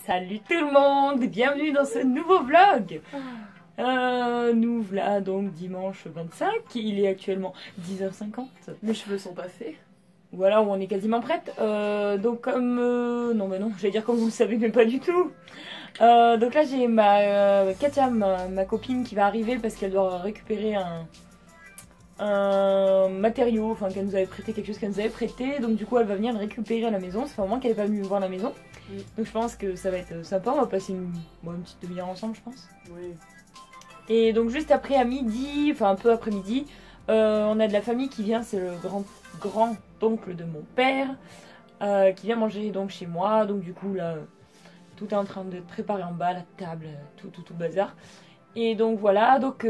Salut tout le monde, bienvenue dans ce nouveau vlog. Nous voilà donc dimanche 25, il est actuellement 10h50. Mes cheveux sont pas faits. Voilà, on est quasiment prête. Donc comme... non mais non, j'allais dire comme vous le savez mais pas du tout. Donc là j'ai ma Katia, ma copine qui va arriver parce qu'elle doit récupérer un matériau, enfin qu'elle nous avait prêté, quelque chose qu'elle nous avait prêté. Donc du coup elle va venir le récupérer à la maison. Ça fait un moment qu'elle n'est pas venue voir la maison. Donc je pense que ça va être sympa, on va passer une petite demi-heure ensemble je pense. Oui. Et donc juste après à midi, enfin un peu après midi, on a de la famille qui vient, c'est le grand-oncle de mon père qui vient manger donc chez moi. Donc du coup là, tout est en train d'être préparé en bas, la table, tout bazar. Et donc voilà, donc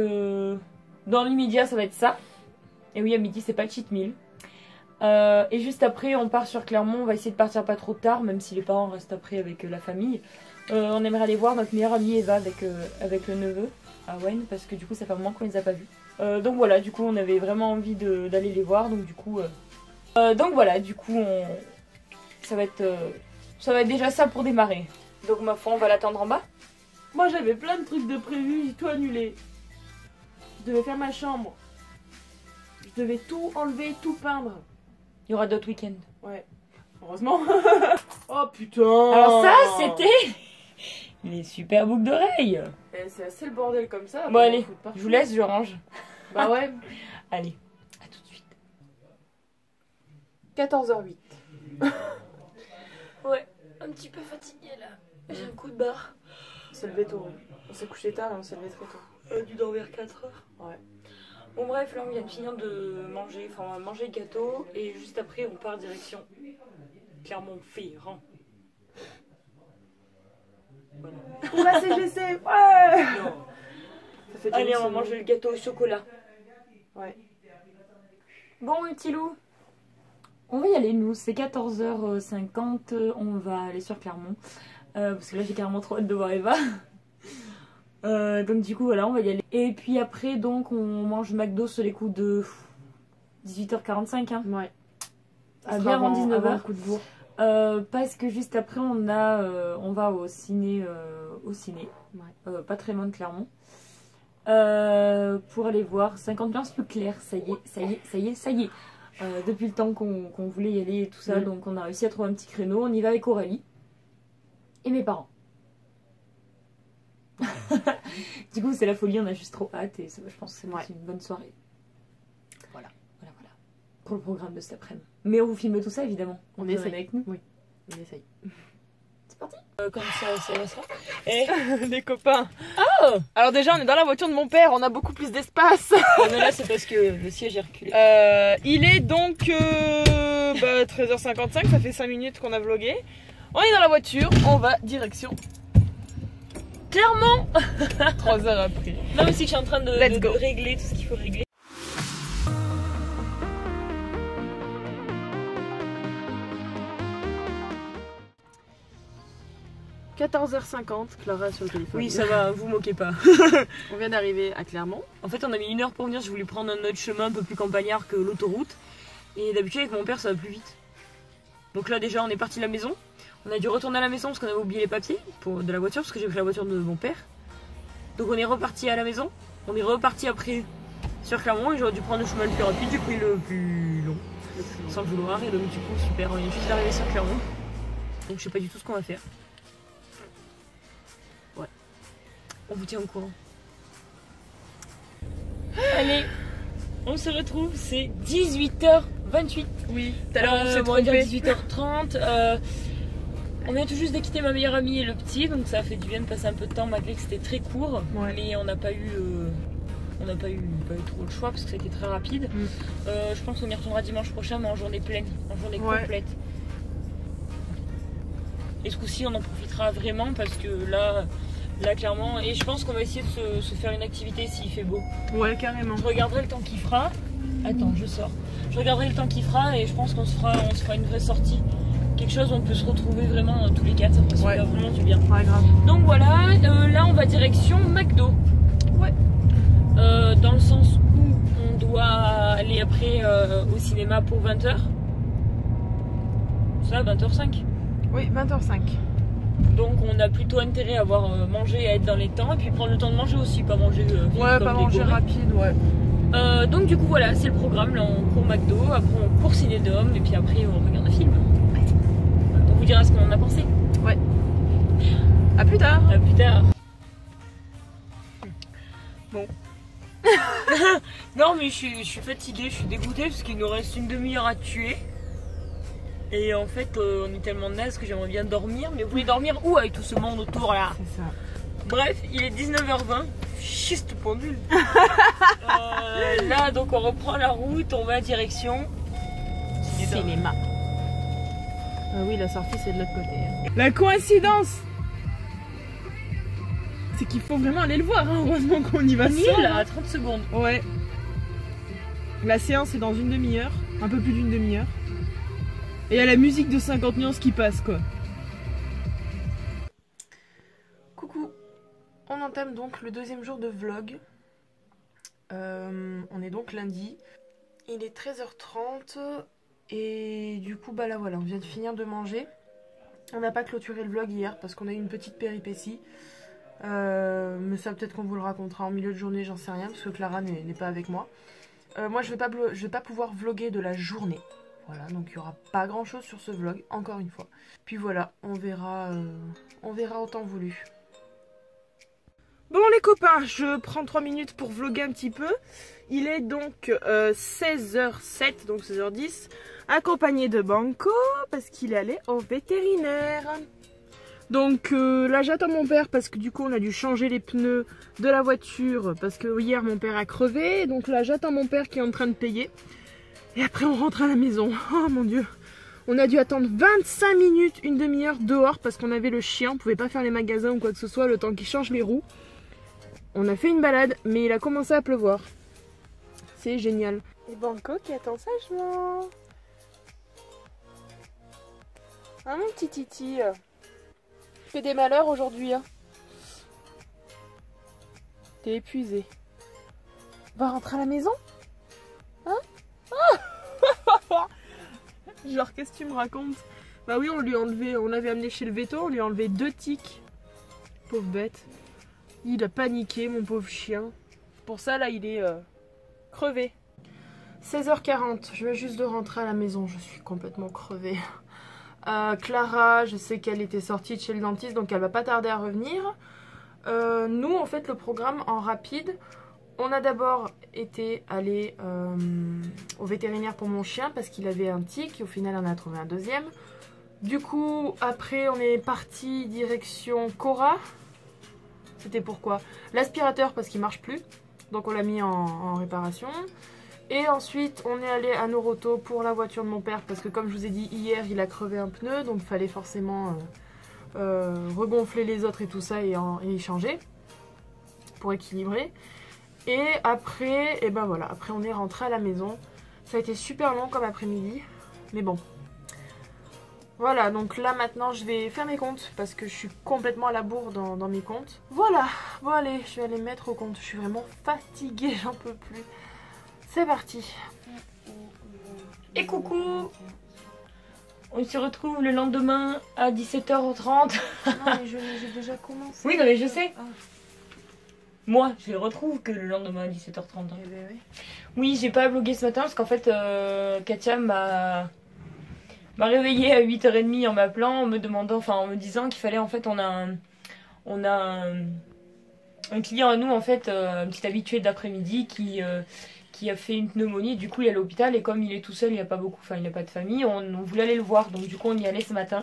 dans l'immédiat ça va être ça. Et oui, à midi c'est pas le cheat meal. Et juste après on part sur Clermont, on va essayer de partir pas trop tard, même si les parents restent après avec la famille. On aimerait aller voir notre meilleure amie Eva avec le neveu à Wen, parce que du coup ça fait un moment qu'on les a pas vus. Donc voilà, du coup on avait vraiment envie d'aller les voir, donc du coup voilà, du coup ça va être déjà ça pour démarrer. Donc ma foi on va l'attendre en bas. Moi j'avais plein de trucs de prévus, j'ai tout annulé. Je devais faire ma chambre. Je devais tout enlever, tout peindre. Il y aura d'autres week-ends. Ouais, heureusement. Oh putain. Alors ça c'était les super boucles d'oreilles. C'est assez le bordel comme ça. Bon allez, je vous laisse, je range. Bah ouais. Allez, à tout de suite. 14h08. Ouais, un petit peu fatiguée là. J'ai un coup de barre. On s'est levé tôt. On s'est couché tard et on s'est levé très tôt. Du dors vers 4h. Ouais. Bon bref, là on vient de finir de manger, enfin on va manger le gâteau et juste après on part direction Clermont-Ferrand. Voilà. Pour la CGC, ouais. Non. Ça fait Allez, on va semaine. manger le gâteau au chocolat. Ouais. Bon, mes petits loups, on va y aller nous, c'est 14h50, on va aller sur Clermont. Parce que là j'ai carrément trop hâte de voir Eva. Donc du coup voilà, on va y aller. Et puis après donc on mange McDo sur les coups de 18h45 hein. Ouais. À bien avant 19h. Un coup de bourre. Parce que juste après on va au ciné, Ouais. pas très loin de Clermont, pour aller voir 50 nuances plus claires. Ça y est. Depuis le temps qu'on voulait y aller et tout ça, donc on a réussi à trouver un petit créneau. On y va avec Aurélie et mes parents. Du coup c'est la folie, on a juste trop hâte et je pense que c'est une bonne soirée. Voilà. Pour le programme de cet après-midi. Mais on vous filme tout ça évidemment. On essaye essaye. avec nous. Oui, on essaye. C'est parti. Comme ça va ça. Et Les copains. oh, Alors déjà on est dans la voiture de mon père, on a beaucoup plus d'espace. mais là c'est parce que le siège est reculé. Il est donc 13h55, ça fait 5 minutes qu'on a vlogué. On est dans la voiture, on va direction Clermont. 3 heures après. Non mais c'est que je suis en train de go. régler tout ce qu'il faut régler. – 14h50, Clara sur le téléphone. Oui ça va, vous moquez pas. On vient d'arriver à Clermont. En fait on a mis 1 heure pour venir, je voulais prendre un autre chemin un peu plus campagnard que l'autoroute. Et d'habitude avec mon père ça va plus vite. Donc là déjà on est parti de la maison. On a dû retourner à la maison parce qu'on avait oublié les papiers de la voiture parce que j'ai pris la voiture de mon père. Donc on est reparti à la maison. On est reparti après sur Clermont et j'aurais dû prendre le chemin le plus rapide, j'ai pris le plus long. Sans le vouloir et donc du coup super, on est juste arrivé sur Clermont. Donc je sais pas du tout ce qu'on va faire. Ouais. On vous tient au courant. Allez, on se retrouve, c'est 18h28. Oui, tout à l'heure on s'est on va dire trompé. 18h30. On vient tout juste de quitter ma meilleure amie et le petit, donc ça a fait du bien de passer un peu de temps malgré que c'était très court. Ouais. Mais on n'a pas eu trop le choix parce que c'était très rapide. Je pense qu'on y retournera dimanche prochain, mais en journée pleine, en journée complète. Et ce coup-ci, on en profitera vraiment parce que là clairement, et je pense qu'on va essayer de se faire une activité s'il fait beau. Ouais, carrément. Je regarderai le temps qu'il fera. Attends, je sors. Je regarderai le temps qu'il fera et je pense qu'on se fera une vraie sortie. Quelque chose où on peut se retrouver vraiment tous les quatre, ça ferait vraiment du bien. Ouais, grave. Donc voilà, là on va direction McDo. Ouais. Dans le sens où on doit aller après au cinéma pour 20h. Ça, 20h05. Oui, 20h05. Donc on a plutôt intérêt à avoir mangé, à être dans les temps et puis prendre le temps de manger aussi, pas manger vite Ouais, comme pas des manger gourmets. rapide, ouais. Donc du coup voilà, c'est le programme. Là on court McDo, après on court Ciné-Dôme et puis après on regarde un film. On vous dira ce qu'on en a pensé. Ouais. À plus tard. À plus tard. Bon. Non mais je suis fatiguée, je suis dégoûtée parce qu'il nous reste une demi-heure à tuer. Et en fait on est tellement naze que j'aimerais bien dormir. Mais vous voulez dormir où avec tout ce monde autour là? C'est ça. Bref, il est 19h20. Chiste pendule. Là donc on reprend la route, on va à direction Cinéma. Ah oui, la sortie c'est de l'autre côté. La coïncidence, c'est qu'il faut vraiment aller le voir, hein. Heureusement qu'on y va On y seul, est là, hein. à 30 secondes. Ouais. La séance est dans une demi-heure, un peu plus d'une demi-heure. Et il y a la musique de 50 nuances qui passe, quoi. Coucou. On entame donc le deuxième jour de vlog. On est donc lundi. Il est 13h30. Et du coup, bah là voilà, on vient de finir de manger. On n'a pas clôturé le vlog hier parce qu'on a eu une petite péripétie. Mais ça peut-être qu'on vous le racontera en milieu de journée, j'en sais rien, parce que Clara n'est pas avec moi. Moi je vais pas pouvoir vlogger de la journée. Voilà, donc il n'y aura pas grand chose sur ce vlog, encore une fois. Puis voilà, on verra au temps voulu. Bon les copains, je prends 3 minutes pour vlogger un petit peu. Il est donc 16h07, donc 16h10, accompagné de Banco, parce qu'il est allé au vétérinaire. Donc là j'attends mon père parce que du coup on a dû changer les pneus de la voiture parce que hier mon père a crevé. Donc là j'attends mon père qui est en train de payer. Et après on rentre à la maison. Oh mon dieu. On a dû attendre 25 minutes, une demi-heure dehors parce qu'on avait le chien. On pouvait pas faire les magasins ou quoi que ce soit le temps qu'il change les roues. On a fait une balade mais il a commencé à pleuvoir. C'est génial. Et Banco qui attend sagement. Ah mon petit titi. Fais des malheurs aujourd'hui, hein. T'es épuisé. Va rentrer à la maison? Hein? Ah genre, qu'est-ce que tu me racontes? Bah oui, on lui a enlevé, on l'avait amené chez le véto, on lui a enlevé 2 tiques. Pauvre bête. Il a paniqué, mon pauvre chien. Pour ça, là, il est crevé. 16h40, je viens juste de rentrer à la maison, je suis complètement crevée. Clara, je sais qu'elle était sortie de chez le dentiste, donc elle va pas tarder à revenir. Nous, en fait, le programme en rapide, on a d'abord été allé au vétérinaire pour mon chien parce qu'il avait un tic. Au final, on a trouvé un deuxième. Du coup, après, on est parti direction Cora. C'était pourquoi? L'aspirateur parce qu'il marche plus, donc on l'a mis en réparation. Et ensuite, on est allé à Noroto pour la voiture de mon père parce que comme je vous ai dit hier, il a crevé un pneu, donc il fallait forcément regonfler les autres et tout ça et y changer pour équilibrer. Et après, et ben voilà, après on est rentré à la maison. Ça a été super long comme après-midi, mais bon. Voilà, donc là maintenant je vais faire mes comptes parce que je suis complètement à la bourre dans mes comptes. Voilà, bon allez, je vais aller me mettre au compte. Je suis vraiment fatiguée, j'en peux plus. C'est parti. Et coucou. On se retrouve le lendemain à 17h30. Non mais j'ai déjà commencé. Oui, non mais je sais. Moi, je les retrouve que le lendemain à 17h30. Eh ben oui. Oui, j'ai pas vlogué ce matin parce qu'en fait, Katia m'a réveillée à 8h30 en m'appelant, en me demandant, enfin en me disant qu'il fallait en fait, on a un client à nous en fait, un petit habitué d'après-midi qui a fait une pneumonie. Du coup, il est à l'hôpital et comme il est tout seul, il n'y a pas beaucoup, enfin il n'a pas de famille, on voulait aller le voir. Donc du coup, on y allait ce matin.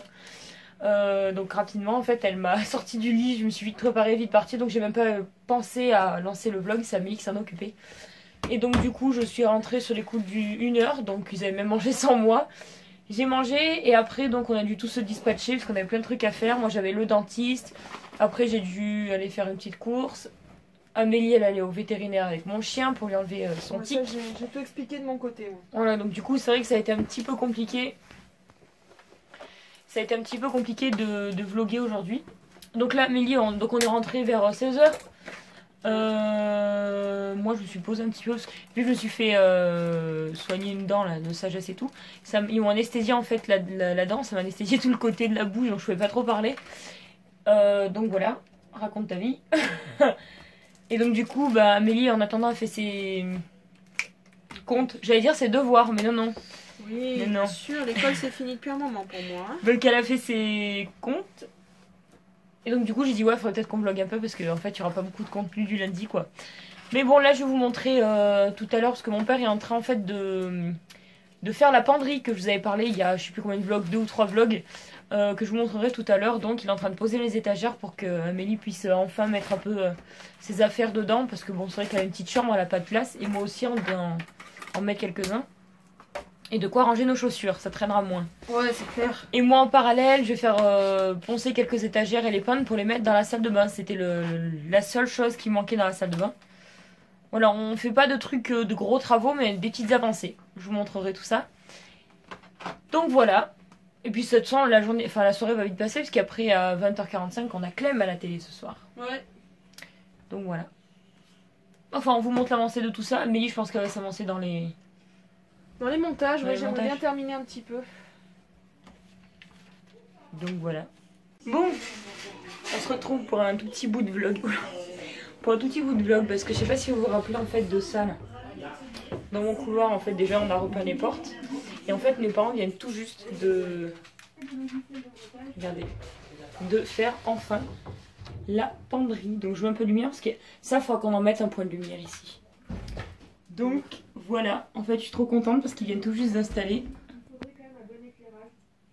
Donc rapidement en fait elle m'a sorti du lit, je me suis vite préparée, vite partie, donc j'ai même pas pensé à lancer le vlog, c'est Amélie qui s'en occupait. Et donc du coup je suis rentrée sur les coups du 1h, donc ils avaient même mangé sans moi. J'ai mangé et après donc on a dû tous se dispatcher parce qu'on avait plein de trucs à faire. Moi j'avais le dentiste, après j'ai dû aller faire une petite course. Amélie elle allait au vétérinaire avec mon chien pour lui enlever son tic. J'ai tout expliqué de mon côté. Moi. Voilà, donc du coup c'est vrai que ça a été un petit peu compliqué. Ça a été un petit peu compliqué de vlogger aujourd'hui. Donc là, Amélie, on est rentré vers 16h. Moi je me suis posée un petit peu parce que vu que je me suis fait soigner une dent là, de sagesse et tout, ils m'ont anesthésié en fait la dent, ça m'a anesthésié tout le côté de la bouche donc je pouvais pas trop parler. Donc voilà, raconte ta vie. Et donc du coup bah Amélie en attendant elle fait ses comptes, j'allais dire ses devoirs mais non. Oui, mais bien non. sûr, l'école c'est fini depuis un moment pour moi. Hein. Donc elle a fait ses comptes. Et donc du coup j'ai dit ouais faudrait peut-être qu'on vlogue un peu parce qu'en fait il n'y aura pas beaucoup de contenu du lundi quoi. Mais bon là je vais vous montrer tout à l'heure parce que mon père est en train en fait de faire la penderie que je vous avais parlé il y a je sais plus combien de vlogs, 2 ou 3 vlogs que je vous montrerai tout à l'heure. Donc il est en train de poser les étagères pour que Amélie puisse enfin mettre un peu ses affaires dedans parce que bon c'est vrai qu'elle a une petite chambre, elle a pas de place et moi aussi on doit en mettre quelques-uns. Et de quoi ranger nos chaussures, ça traînera moins. Ouais, c'est clair. Et moi en parallèle, je vais faire poncer quelques étagères et les peindre pour les mettre dans la salle de bain. C'était la seule chose qui manquait dans la salle de bain. Voilà, on fait pas de trucs, de gros travaux, mais des petites avancées. Je vous montrerai tout ça. Donc voilà. Et puis de toute façon, la soirée va vite passer, parce qu'après à 20h45, on a Clem à la télé ce soir. Ouais. Donc voilà. Enfin, on vous montre l'avancée de tout ça. Amélie, je pense qu'elle va s'avancer dans les... Dans les montages, Dans ouais, les j'aimerais montages. bien terminer un petit peu. Donc voilà. Bon, on se retrouve pour un tout petit bout de vlog. Pour un tout petit bout de vlog, parce que je sais pas si vous vous rappelez en fait de ça là. Dans mon couloir, en fait, déjà on a repeint les portes. Et en fait, mes parents viennent tout juste de... Regardez. De faire enfin la penderie. Donc je mets un peu de lumière parce que ça, il faudra qu'on en mette un point de lumière ici. Donc voilà, en fait je suis trop contente parce qu'ils viennent tout juste d'installer.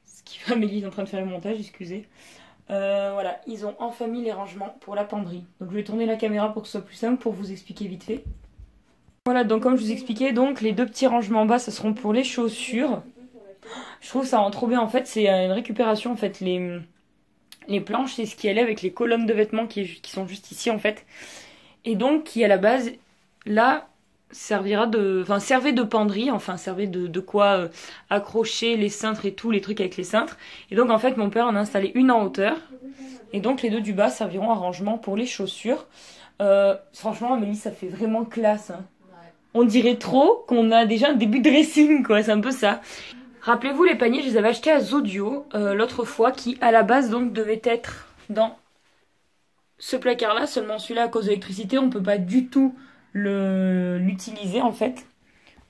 Ce qui fait Amélie est en train de faire le montage, excusez. Voilà, ils ont enfin mis les rangements pour la penderie. Donc je vais tourner la caméra pour que ce soit plus simple pour vous expliquer vite fait. Voilà, donc comme je vous expliquais, donc les 2 petits rangements en bas, ça seront pour les chaussures. Je trouve ça rend trop bien en fait, c'est une récupération en fait. Les planches, c'est ce qui allait avec les colonnes de vêtements qui sont juste ici en fait. Et donc qui à la base, là... servait de penderie, enfin servait de quoi accrocher les cintres et tout, les trucs avec les cintres. Et donc en fait mon père en a installé une en hauteur. Et donc les 2 du bas serviront à rangement pour les chaussures. Franchement Amélie ça fait vraiment classe. Hein. Ouais. On dirait trop qu'on a déjà un début de dressing quoi, c'est un peu ça. Rappelez-vous les paniers je les avais achetés à Zodio l'autre fois qui à la base donc devait être dans ce placard là. Seulement celui-là à cause de l'électricité on peut pas du tout l'utiliser en fait.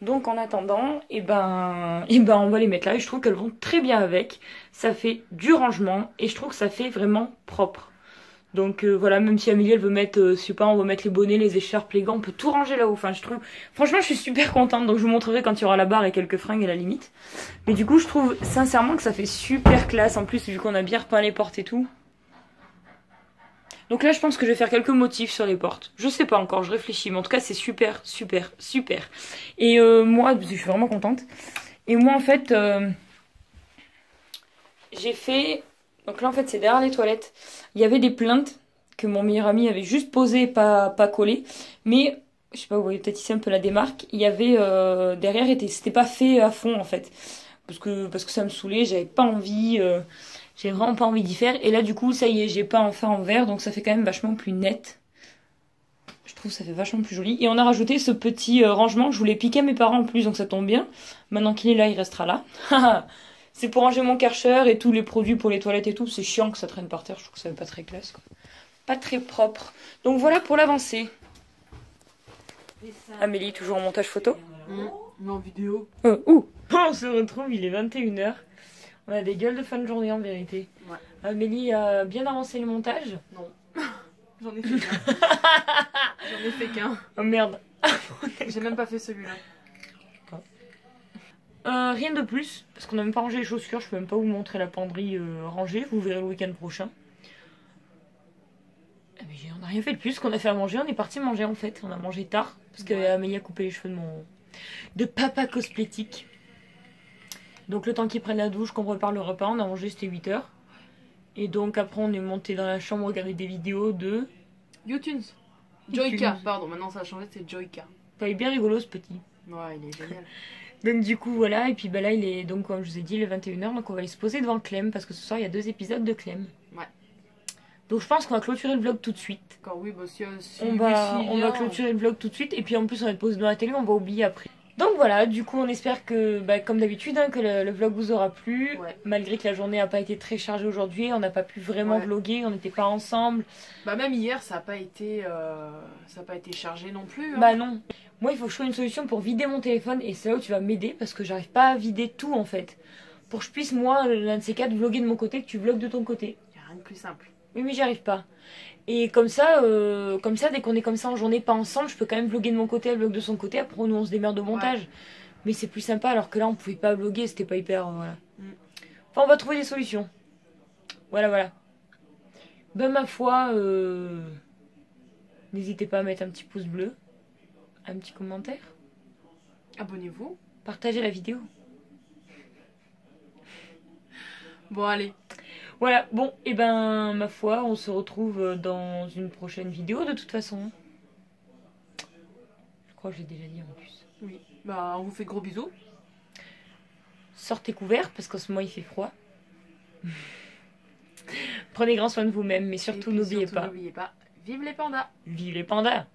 Donc en attendant, et ben on va les mettre là et je trouve qu'elles vont très bien avec. Ça fait du rangement et je trouve que ça fait vraiment propre. Donc voilà, même si Amélie elle veut mettre, je sais pas, on va mettre les bonnets, les écharpes, les gants, on peut tout ranger là-haut. Enfin je trouve, franchement je suis super contente. Donc je vous montrerai quand il y aura la barre et quelques fringues à la limite. Mais du coup je trouve sincèrement que ça fait super classe en plus vu qu'on a bien repeint les portes et tout. Donc là, je pense que je vais faire quelques motifs sur les portes. Je sais pas encore, je réfléchis. Mais en tout cas, c'est super, super, super. Et moi, je suis vraiment contente. Et moi, en fait, j'ai fait... Donc là, en fait, c'est derrière les toilettes. Il y avait des plaintes que mon meilleur ami avait juste posées, pas collées. Mais, je sais pas, vous voyez peut-être ici un peu la démarque. Il y avait... derrière, c'était pas fait à fond, en fait. Parce que ça me saoulait, j'avais pas envie... J'ai vraiment pas envie d'y faire. Et là, du coup, ça y est, j'ai pas enfin en vert. Donc ça fait quand même vachement plus net. Je trouve que ça fait vachement plus joli. Et on a rajouté ce petit rangement. Je voulais piquer à mes parents en plus. Donc ça tombe bien. Maintenant qu'il est là, il restera là. C'est pour ranger mon Karcher et tous les produits pour les toilettes et tout. C'est chiant que ça traîne par terre. Je trouve que ça fait pas très classe, quoi. Pas très propre. Donc voilà pour l'avancée. Amélie, toujours en montage photo. En vidéo. On se retrouve, il est 21h. On a des gueules de fin de journée en vérité. Ouais. Amélie a bien avancé le montage? Non. J'en ai fait qu'un. J'en ai fait qu'un. Oh merde. J'ai même pas fait celui-là. Rien de plus, parce qu'on n'a même pas rangé les chaussures. Je peux même pas vous montrer la penderie rangée. Vous verrez le week-end prochain. Mais on n'a rien fait de plus qu'on a fait à manger. On est parti manger en fait. On a mangé tard, parce qu'Amélie a coupé les cheveux de papa cosmétique. Donc le temps qu'ils prennent la douche, qu'on prépare le repas, on a mangé, c'était 8h. Et donc après on est monté dans la chambre regarder des vidéos de... YouTunes. Joyka, pardon, maintenant ça a changé, c'est Joyka. Il est bien rigolo ce petit. Ouais, il est génial. Donc du coup voilà, et puis bah là il est, donc comme je vous ai dit, il est 21h, donc on va aller se poser devant Clem, parce que ce soir il y a 2 épisodes de Clem. Ouais. Donc je pense qu'on va clôturer le vlog tout de suite. D'accord, oui, bah si, On va clôturer le vlog tout de suite. Et puis en plus on va être posé dans la télé, on va oublier après. Donc voilà, du coup on espère que, comme d'habitude, hein, que le vlog vous aura plu. Ouais. Malgré que la journée n'a pas été très chargée aujourd'hui, on n'a pas pu vraiment vlogger, on n'était pas ensemble. Bah même hier ça n'a pas été chargé non plus. Hein. Bah non. Moi il faut que je trouve une solution pour vider mon téléphone et c'est là où tu vas m'aider parce que j'arrive pas à vider tout en fait. Pour que je puisse moi, l'un de ces quatre, vlogger de mon côté, que tu vlogues de ton côté. Y a rien de plus simple. Oui mais j'y arrive pas. Et comme ça, dès qu'on est comme ça en journée pas ensemble, je peux quand même vlogger de mon côté, elle vlog de son côté, après nous on se démerde au montage. Ouais. Mais c'est plus sympa alors que là on pouvait pas vlogger, c'était pas hyper... voilà. Enfin on va trouver des solutions. Voilà. Ben ma foi, n'hésitez pas à mettre un petit pouce bleu, un petit commentaire. Abonnez-vous. Partagez la vidéo. Bon allez. Voilà, bon, et ben ma foi, on se retrouve dans une prochaine vidéo de toute façon. Je crois que j'ai déjà dit en plus. Oui, bah on vous fait de gros bisous. Sortez couverts parce qu'en ce moment il fait froid. Prenez grand soin de vous-même, mais surtout n'oubliez pas. Vive les pandas. Vive les pandas.